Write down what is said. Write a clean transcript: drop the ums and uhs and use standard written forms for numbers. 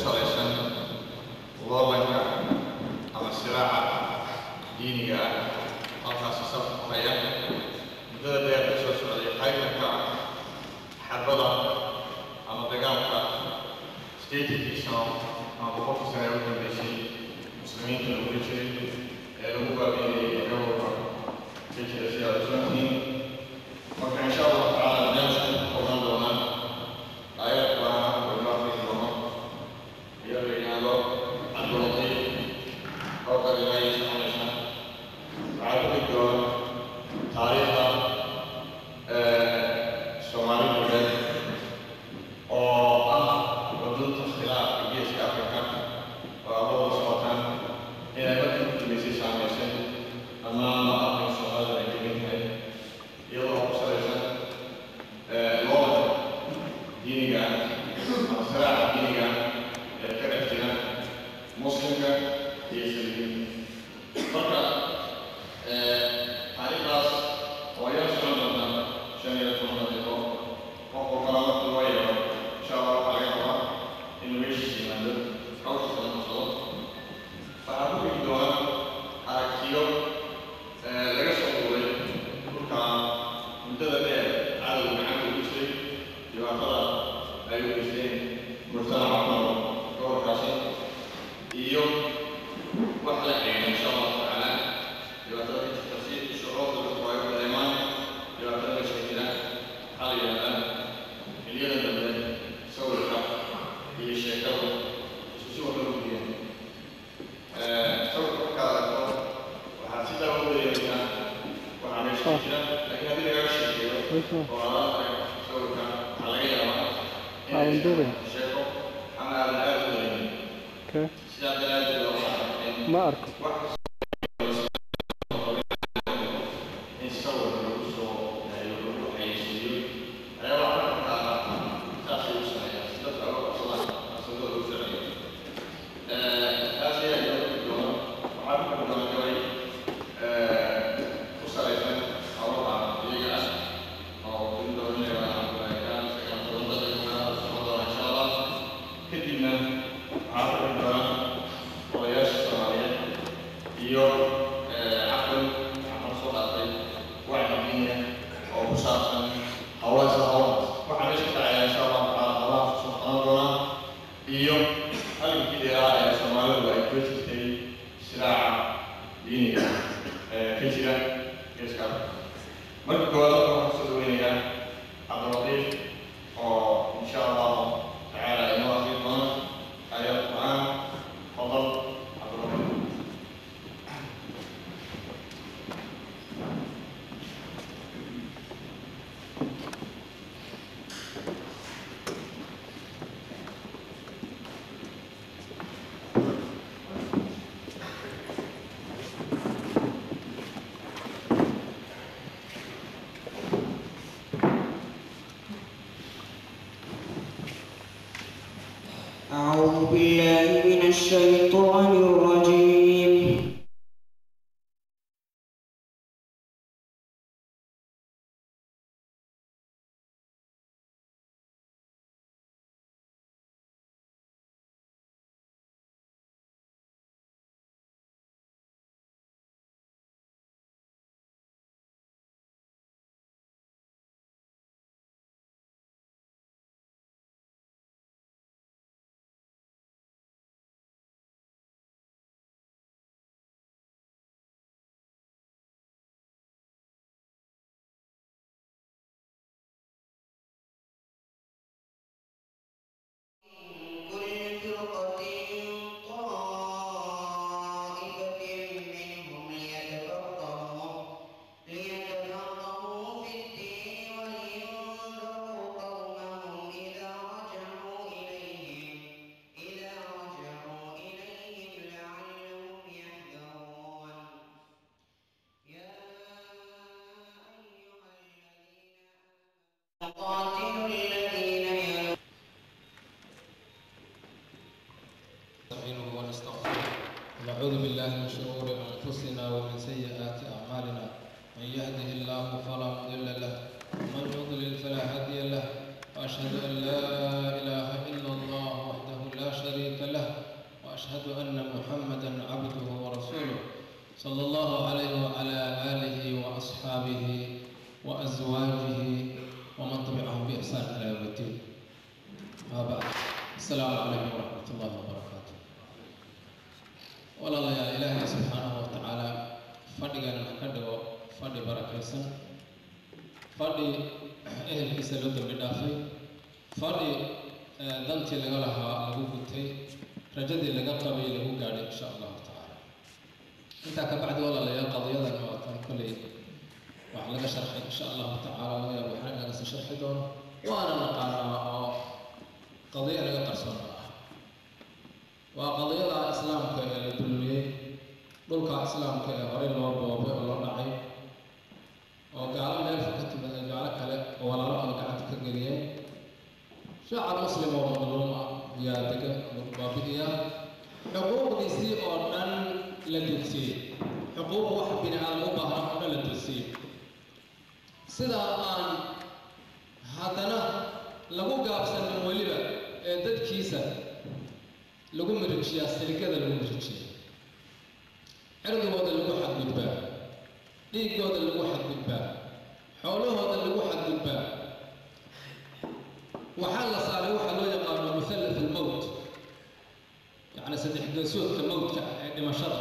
salaysan loolanka ama siraaca diiniga ah halkaasi sabab ku haya muddada dheer ka soo socday qaybanka xarbada ama dagaalka sideedkii sano ama boqolkii sano ee u dambeysay muslimiinta lagula jiray ee lagu baabi'inayay gabowga ka jira si aad usantihiin marka insha allahu tacaala barnaamijku ku kooban doonaa aayad qur'aan ah oo inoo akhriyi doono iyadoo la yidhaahdo cabdulatiif oo qarinaya soconaysa waxaa ku dhigi doona taariikhda soomaali galbeed oo ah wadunta khilaafka geeska afrika oo abada socotaan inay markii ku dambeysay saameysay dhammaan maqaamka soomaalida ay degan tahay iyadoo ku salaysan loolanka diiniga ama siraaca diiniga ee ka dhex jira muslimka iyo saliibiinta marka taariikhdaas oo ayaa socon doonta 15 daqiiqo qofku kala markii loo yeero insha allah waxaa laga rabaa inuu meeshiisa yimaado hawshiisa la qabsado waxaa ku dhigi doona aragtiyo laga soo duulay dhulka muddada dheer cadowga gacanta ugu jiray dhibaatada ay u geysteen mujtamaca ku nool gobolkaasi iyo wax la xiriira insha allahu tacaala dhibaatada ka jirta si shucuurta dadku ay u dareemaan dhibaatada meesha ka jira waxaa la yidhahdaa xilliyada dambe sawirka iyo sheekadu isku si wada u gudiyeen sawirka markaad aragto waxaad si daawo u dareemaysaa waxaa meesha ka jira laakiin haddii lagaga sheekeeyo oo aad arag sawirka waxaa laga yaabaa inay sheeko ama aadan aad u dareemin sidaa daraaddeed waa waxaa ما أركب أعوذ بالله من الشيطان الرجيم نعوذ بالله من شرور أنفسنا ومن سيئات أعمالنا من يهده الله فلا مضل له ومن يضلل فلا هادي له وأشهد أن لا إله إلا الله وحده لا شريك وأشهد أن محمدًا عبده ورسوله صلى الله عليه وعلى آله وأصحابه وأزواجه ومن تبعهم بإحسان إلى يوم الدين. ما بعد. السلام عليكم ورحمة الله وبركاته. والله يا إلهي سبحانه وتعالى فدينا كدو فدي بركيسن فدي أهل كسلوت بدافي فدي دمتي لغلها لغو كنتي رجدي لغا قبي لغو قاعد إن شاء الله تعالى. انت كبعد والله يا قضية وطن كلي وعلى شرح إن شاء الله تعالى يا أبو حنان ناس شرح دون وأنا نقارن قضية لغا قرصنا وقضية الإسلام كالدولية دولك إسلام كهوري الله بوابه الله نعي وقال ما يفكت من جعلك لك ولا لا قعدت كجريه شعب مسلم ومظلوم يا دك بابية حقوق دي أن لدوسي حقوق واحد بين آدم وبهرة أن لدوسي سيدا أن هذانا لغو قابسن من وليبا دد كيسا لغو مرجيا سلكة لغو مرجيا عرض هذا اللي واحد بالباب ديك هذا اللي واحد بالباب حوله هذا اللي واحد بالباب وحال صار واحد لو يقال مثلث الموت يعني سدح جسود الموت دمشق